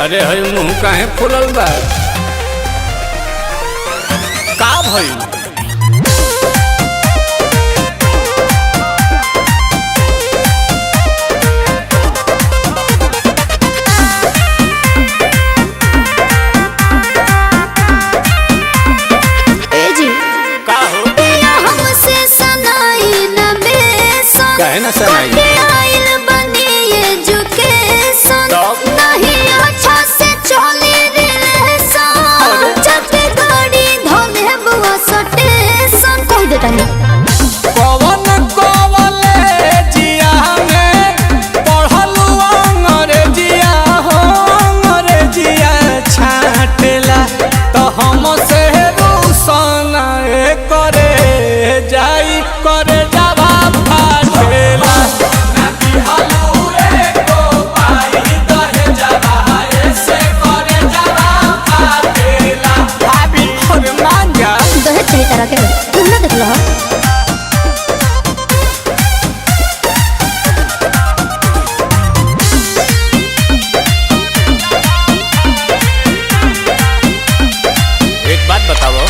अरे हई मुंह काहे फुलल बा? का भइल? काहे ना सनाई? कवन कॉलेजिया में पढ़लू अंग्रेजिया हो अंग्रेजिया छाटेला तो हम से रूसन करे जाई करे जावा फाटेला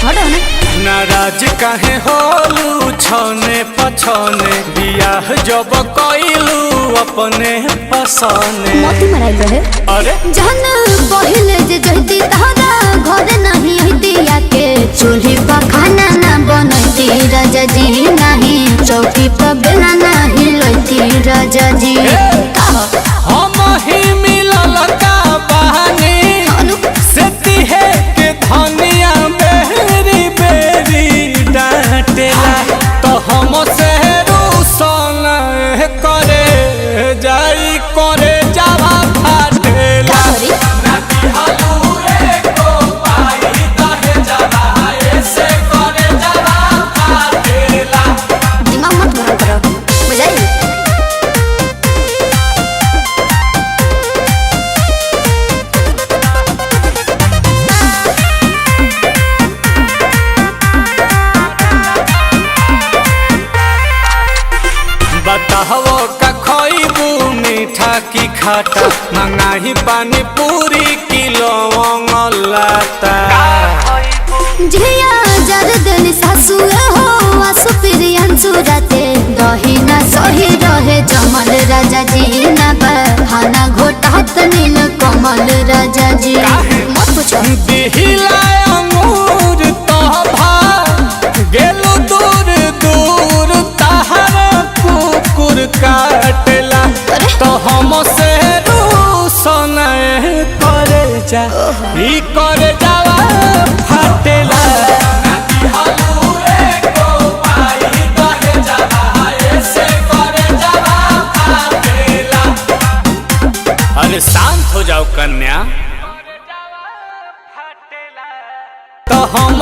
नाराज काहे होलू छने पछने बियाह जब कइलू अपने पसने मोती मराइल रहे। अरे जहन पहिले जे जहती तहरा घर नहीं हती याके चूल्ही पर खाना ना बनती राजा जी नहीं चौकी पर बेला नहीं लती राजा जी हम ही मिलल का बहानी सेती है के धनिया बेरी बेरी डांटेला तो हम से रूसन करे जाई करे जावा फाटेला दिमाग मत गरम करो बुझाई। बताहो का खोइबू मीठा की खाटा मंगाही पानी पूरी किलो लाता झिया जरदन सासु हो आसु प्रियंसु राते दही ना सही रहे जमल राजा जी ना बहाना घोटात नील कमल राजा जी मत पूछो दिहिला अंगूर तो भा गेलु दूर दूर तहर कुकुर काटेला तो हम से रूसन करे जा ई करे जावा फाटेला अरे शांत हो जाओ कन्या। तो हम